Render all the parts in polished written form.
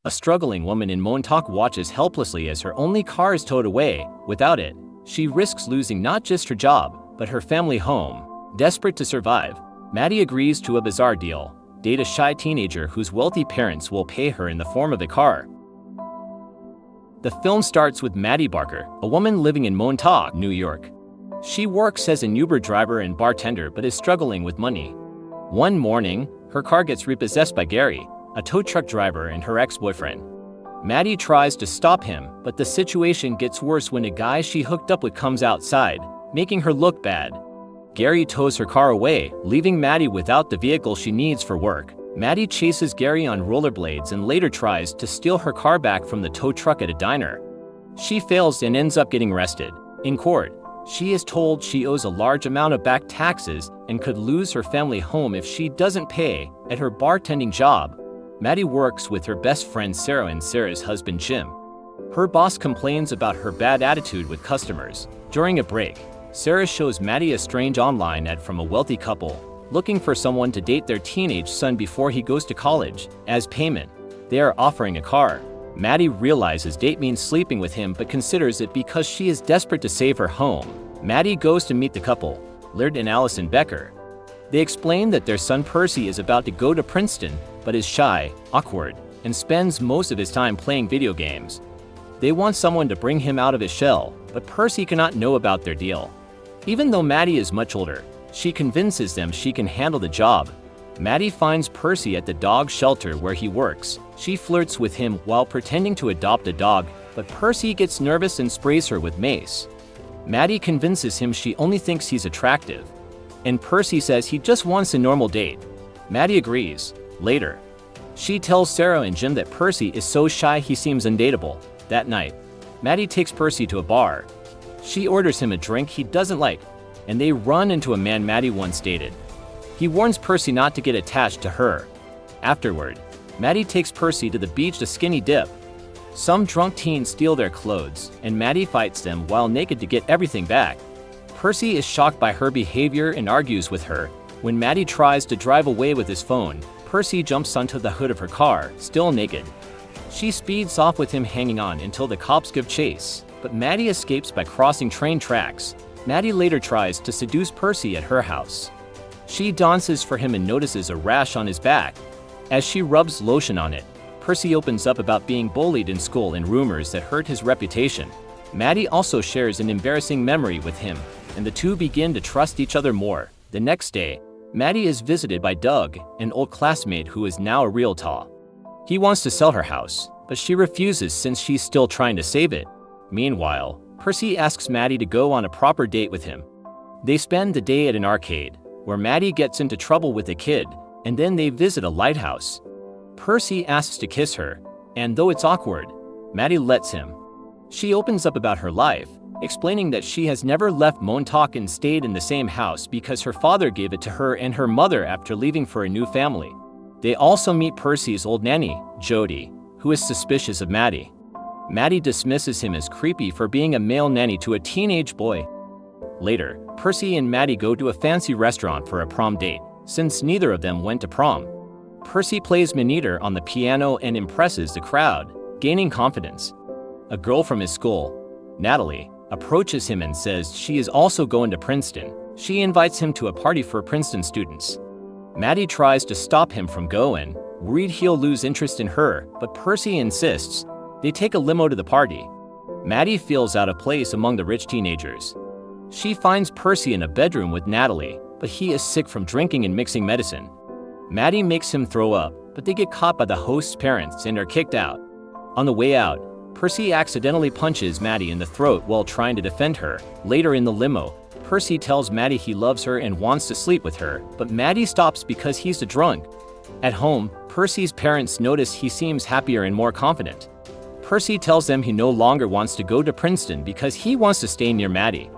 A struggling woman in Montauk watches helplessly as her only car is towed away. Without it, she risks losing not just her job, but her family home. Desperate to survive, Maddie agrees to a bizarre deal: date a shy teenager whose wealthy parents will pay her in the form of a car. The film starts with Maddie Barker, a woman living in Montauk, New York. She works as an Uber driver and bartender but is struggling with money. One morning, her car gets repossessed by Gary, a tow truck driver and her ex-boyfriend. Maddie tries to stop him, but the situation gets worse when a guy she hooked up with comes outside, making her look bad. Gary tows her car away, leaving Maddie without the vehicle she needs for work. Maddie chases Gary on rollerblades and later tries to steal her car back from the tow truck at a diner. She fails and ends up getting arrested. In court, she is told she owes a large amount of back taxes and could lose her family home if she doesn't pay. At her bartending job, Maddie works with her best friend Sarah and Sarah's husband Jim. Her boss complains about her bad attitude with customers. During a break, Sarah shows Maddie a strange online ad from a wealthy couple looking for someone to date their teenage son before he goes to college. As payment, they are offering a car. Maddie realizes date means sleeping with him but considers it because she is desperate to save her home. Maddie goes to meet the couple, Laird and Allison Becker. They explain that their son Percy is about to go to Princeton, but is shy, awkward, and spends most of his time playing video games. They want someone to bring him out of his shell, but Percy cannot know about their deal. Even though Maddie is much older, she convinces them she can handle the job. Maddie finds Percy at the dog shelter where he works. She flirts with him while pretending to adopt a dog, but Percy gets nervous and sprays her with mace. Maddie convinces him she only thinks he's attractive, and Percy says he just wants a normal date. Maddie agrees. Later, she tells Sarah and Jim that Percy is so shy he seems undateable. That night, Maddie takes Percy to a bar. She orders him a drink he doesn't like, and they run into a man Maddie once dated. He warns Percy not to get attached to her. Afterward, Maddie takes Percy to the beach to skinny dip. Some drunk teens steal their clothes, and Maddie fights them while naked to get everything back. Percy is shocked by her behavior and argues with her. When Maddie tries to drive away with his phone, Percy jumps onto the hood of her car, still naked. She speeds off with him hanging on until the cops give chase, but Maddie escapes by crossing train tracks. Maddie later tries to seduce Percy at her house. She dances for him and notices a rash on his back. As she rubs lotion on it, Percy opens up about being bullied in school and rumors that hurt his reputation. Maddie also shares an embarrassing memory with him, and the two begin to trust each other more. The next day, Maddie is visited by Doug, an old classmate who is now a realtor. He wants to sell her house, but she refuses since she's still trying to save it. Meanwhile, Percy asks Maddie to go on a proper date with him. They spend the day at an arcade, where Maddie gets into trouble with a kid, and then they visit a lighthouse. Percy asks to kiss her, and though it's awkward, Maddie lets him. She opens up about her life, explaining that she has never left Montauk and stayed in the same house because her father gave it to her and her mother after leaving for a new family. They also meet Percy's old nanny, Jody, who is suspicious of Maddie. Maddie dismisses him as creepy for being a male nanny to a teenage boy. Later, Percy and Maddie go to a fancy restaurant for a prom date, since neither of them went to prom. Percy plays Maneater on the piano and impresses the crowd, gaining confidence. A girl from his school, Natalie, approaches him and says she is also going to Princeton. She invites him to a party for Princeton students. Maddie tries to stop him from going, worried he'll lose interest in her, but Percy insists. They take a limo to the party. Maddie feels out of place among the rich teenagers. She finds Percy in a bedroom with Natalie, but he is sick from drinking and mixing medicine. Maddie makes him throw up, but they get caught by the host's parents and are kicked out. On the way out, Percy accidentally punches Maddie in the throat while trying to defend her. Later in the limo, Percy tells Maddie he loves her and wants to sleep with her, but Maddie stops because he's a drunk. At home, Percy's parents notice he seems happier and more confident. Percy tells them he no longer wants to go to Princeton because he wants to stay near Maddie.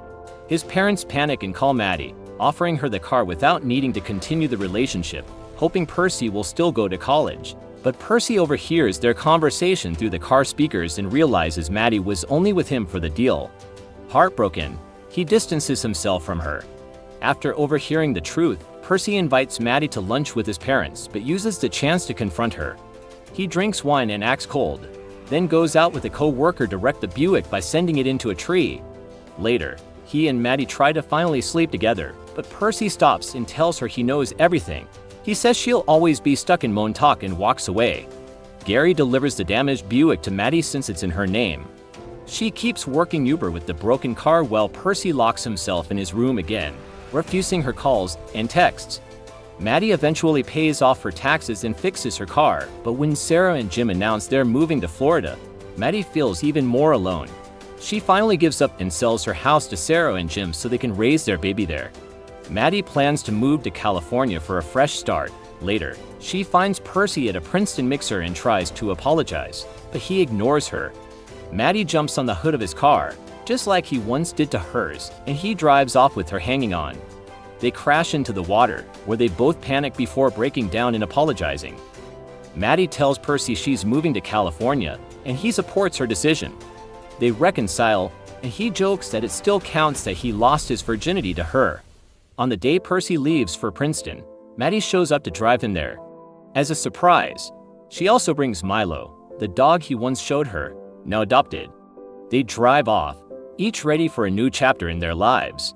His parents panic and call Maddie, offering her the car without needing to continue the relationship, hoping Percy will still go to college. But Percy overhears their conversation through the car speakers and realizes Maddie was only with him for the deal. Heartbroken, he distances himself from her. After overhearing the truth, Percy invites Maddie to lunch with his parents but uses the chance to confront her. He drinks wine and acts cold, then goes out with a co-worker to wreck the Buick by sending it into a tree. Later, he and Maddie try to finally sleep together, but Percy stops and tells her he knows everything. He says she'll always be stuck in Montauk and walks away. Gary delivers the damaged Buick to Maddie since it's in her name. She keeps working Uber with the broken car while Percy locks himself in his room again, refusing her calls and texts. Maddie eventually pays off her taxes and fixes her car, but when Sarah and Jim announce they're moving to Florida, Maddie feels even more alone. She finally gives up and sells her house to Sarah and Jim so they can raise their baby there. Maddie plans to move to California for a fresh start. Later, she finds Percy at a Princeton mixer and tries to apologize, but he ignores her. Maddie jumps on the hood of his car, just like he once did to hers, and he drives off with her hanging on. They crash into the water, where they both panic before breaking down and apologizing. Maddie tells Percy she's moving to California, and he supports her decision. They reconcile, and he jokes that it still counts that he lost his virginity to her. On the day Percy leaves for Princeton, Maddie shows up to drive him there. As a surprise, she also brings Milo, the dog he once showed her, now adopted. They drive off, each ready for a new chapter in their lives.